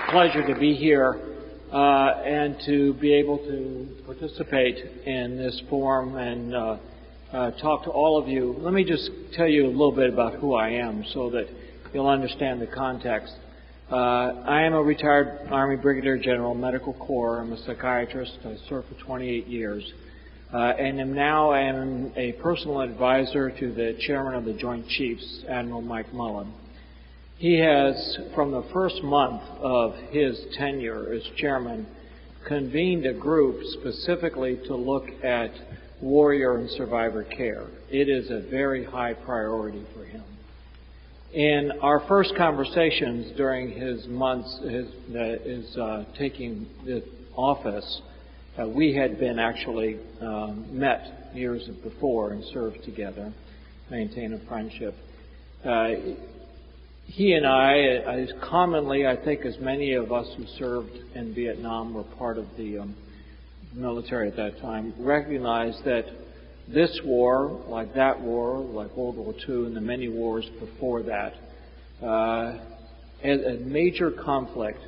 pleasure to be here and to be able to participate in this forum and talk to all of you. Let me just tell you a little bit about who I am so that you'll understand the context. I am a retired Army Brigadier General, Medical Corps. I'm a psychiatrist. I served for 28 years. And I am a personal advisor to the Chairman of the Joint Chiefs, Admiral Mike Mullen. He has, from the first month of his tenure as chairman, convened a group specifically to look at warrior and survivor care. It is a very high priority for him. In our first conversations during his months, taking the office, we had been actually met years before and served together, maintained a friendship. He and I, commonly, I think as many of us who served in Vietnam were part of the military at that time, recognized that this war, like that war, like World War II and the many wars before that, as a major conflict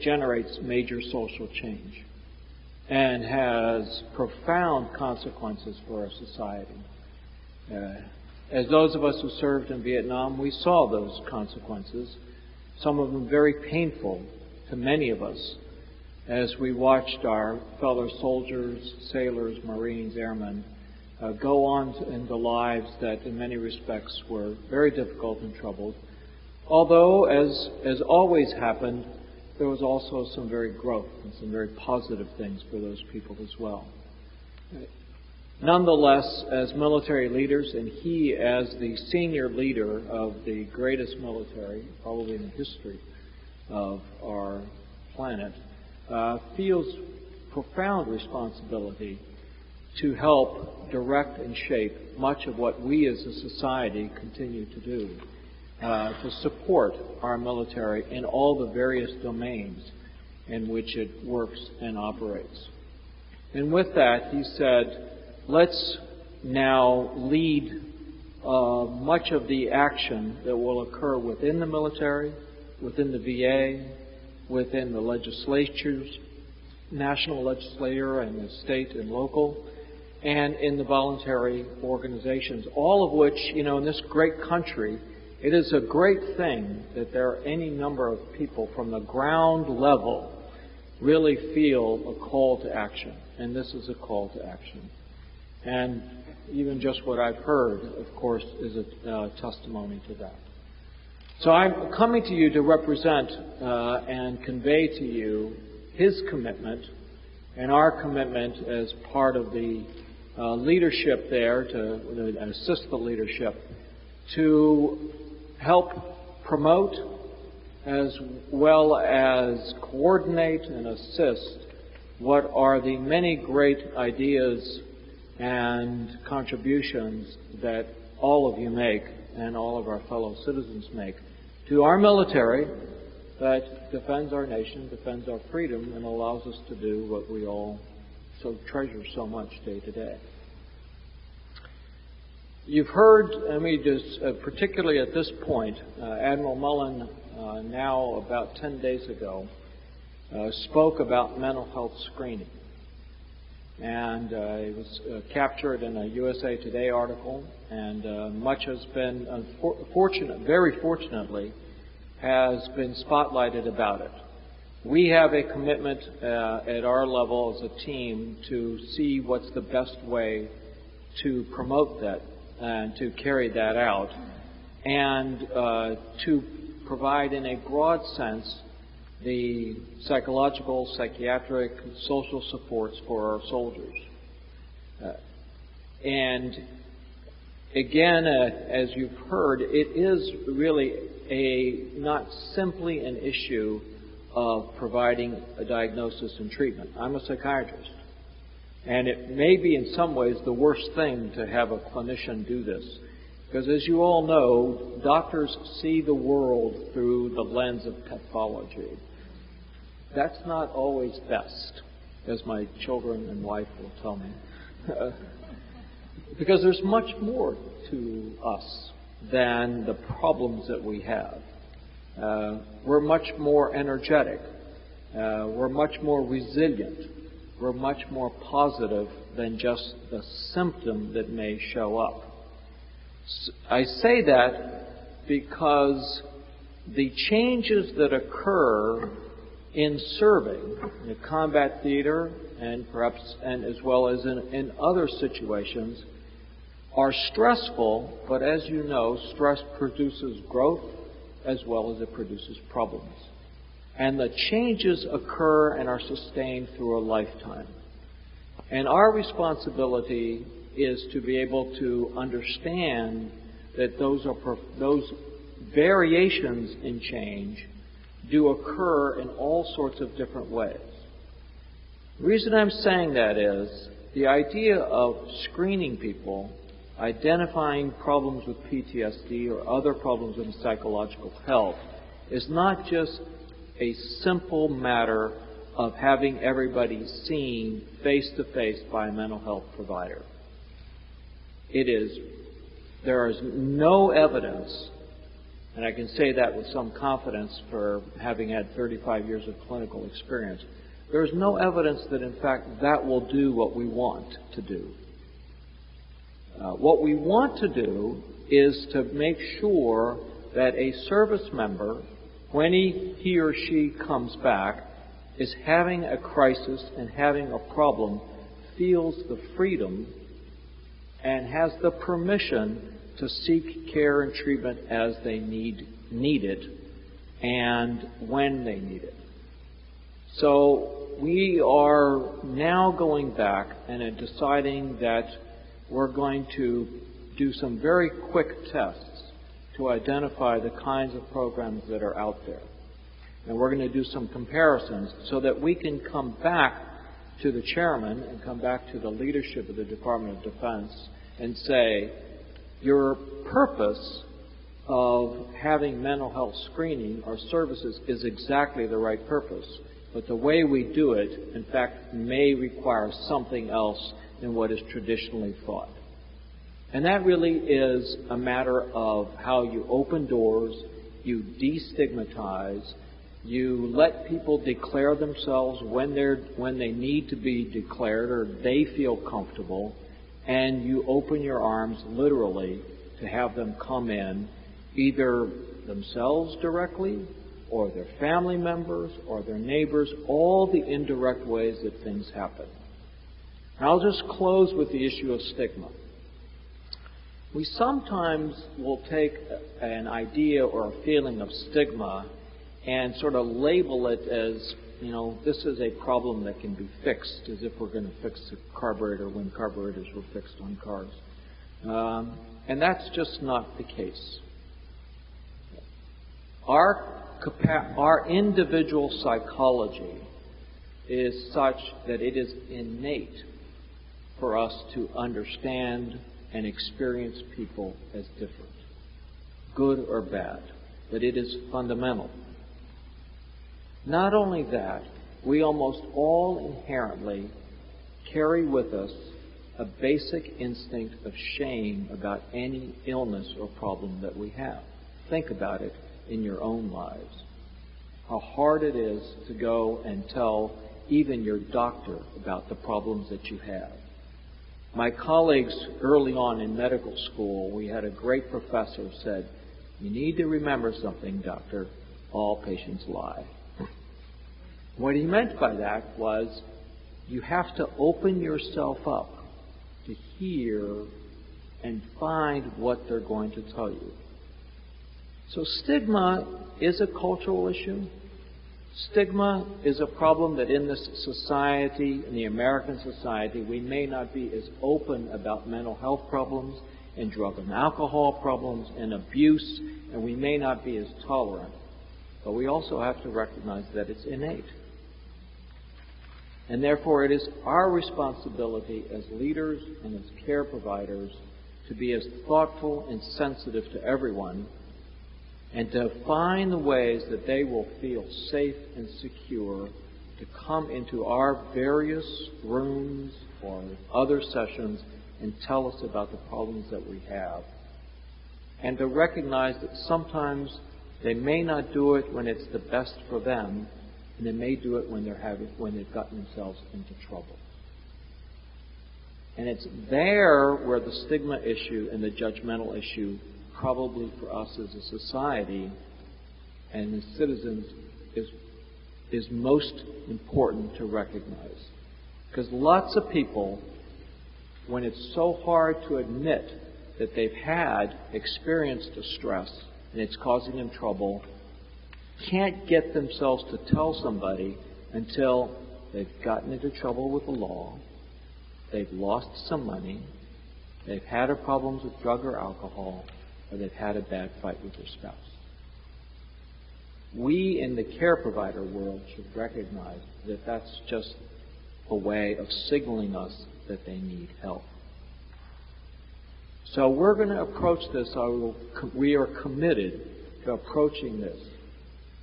generates major social change and has profound consequences for our society. As those of us who served in Vietnam, we saw those consequences, some of them very painful to many of us, as we watched our fellow soldiers, sailors, Marines, airmen go on into lives that in many respects were very difficult and troubled. Although, as always happened, there was also some very growth and some very positive things for those people as well. Nonetheless, as military leaders, and he as the senior leader of the greatest military, probably in the history of our planet, feels profound responsibility to help direct and shape much of what we as a society continue to do, to support our military in all the various domains in which it works and operates. And with that, he said, let's now lead much of the action that will occur within the military, within the VA, within the legislatures, national legislature and the state and local, and in the voluntary organizations, all of which, in this great country, it is a great thing that there are any number of people from the ground level really feel a call to action. And this is a call to action. And even just what I've heard, of course, is a testimony to that. So I'm coming to you to represent and convey to you his commitment and our commitment as part of the leadership there, to assist the leadership, to help promote as well as coordinate and assist what are the many great ideas and contributions that all of you make and all of our fellow citizens make to our military that defends our nation, defends our freedom, and allows us to do what we all so treasure so much day to day. You've heard, particularly at this point, Admiral Mullen, now about 10 days ago, spoke about mental health screening. And it was captured in a USA Today article, and much has been, very fortunately, has been spotlighted about it. We have a commitment at our level as a team to see what's the best way to promote that and to carry that out, and to provide in a broad sense the psychological, psychiatric, social supports for our soldiers. And again, as you've heard, it is really not simply an issue of providing a diagnosis and treatment. I'm a psychiatrist. And it may be in some ways the worst thing to have a clinician do this. Because as you all know, doctors see the world through the lens of pathology. That's not always best, as my children and wife will tell me. Because there's much more to us than the problems that we have. we're much more energetic. We're much more resilient. We're much more positive than just the symptom that may show up. I say that because the changes that occur in serving in the combat theater and as well as in other situations are stressful, but as you know, stress produces growth as well as it produces problems. And the changes occur and are sustained through a lifetime. And our responsibility is to be able to understand that those variations in change do occur in all sorts of different ways. The reason I'm saying that is the idea of screening people, identifying problems with PTSD or other problems in psychological health, is not just a simple matter of having everybody seen face-to-face by a mental health provider. There is no evidence, and I can say that with some confidence for having had 35 years of clinical experience, there is no evidence that in fact that will do what we want to do. What we want to do is to make sure that a service member, when he or she comes back, is having a crisis and having a problem, feels the freedom and has the permission to seek care and treatment as they need it and when they need it. So we are now going back and deciding that we're going to do some very quick tests to identify the kinds of programs that are out there. And we're going to do some comparisons so that we can come back to the chairman and come back to the leadership of the Department of Defense and say, your purpose of having mental health screening or services is exactly the right purpose. But the way we do it, in fact, may require something else than what is traditionally thought. And that really is a matter of how you open doors, you destigmatize, you let people declare themselves when they need to be declared or they feel comfortable, and you open your arms literally to have them come in, either themselves directly or their family members or their neighbors, all the indirect ways that things happen. And I'll just close with the issue of stigma. We sometimes will take an idea or a feeling of stigma and sort of label it as, this is a problem that can be fixed, as if we're going to fix a carburetor when carburetors were fixed on cars. And that's just not the case. Our individual psychology is such that it is innate for us to understand and experience people as different, good or bad, that it is fundamental. Not only that, we almost all inherently carry with us a basic instinct of shame about any illness or problem that we have. Think about it in your own lives. How hard it is to go and tell even your doctor about the problems that you have. My colleagues early on in medical school, we had a great professor who said, "You need to remember something, doctor, all patients lie." What he meant by that was you have to open yourself up to hear and find what they're going to tell you. So stigma is a cultural issue. Stigma is a problem that in this society, in the American society, we may not be as open about mental health problems and drug and alcohol problems and abuse, and we may not be as tolerant. But we also have to recognize that it's innate. And therefore, it is our responsibility as leaders and as care providers to be as thoughtful and sensitive to everyone and to find the ways that they will feel safe and secure to come into our various rooms or other sessions and tell us about the problems that we have. And to recognize that sometimes They may not do it when it's the best for them, and they may do it when they've gotten themselves into trouble. And it's there where the stigma issue and the judgmental issue, probably for us as a society and as citizens, is most important to recognize. Because lots of people, when it's so hard to admit that they've experienced distress and it's causing them trouble, can't get themselves to tell somebody until they've gotten into trouble with the law, they've lost some money, they've had problems with drug or alcohol, or they've had a bad fight with their spouse. We in the care provider world should recognize that that's just a way of signaling us that they need help. So we're going to approach this, we are committed to approaching this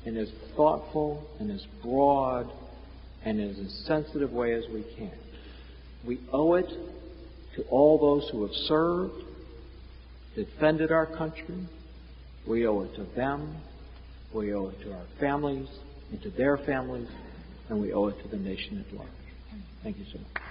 in as thoughtful and as broad and as a sensitive way as we can. We owe it to all those who have served, defended our country. We owe it to them. We owe it to our families and to their families. And we owe it to the nation at large. Thank you so much.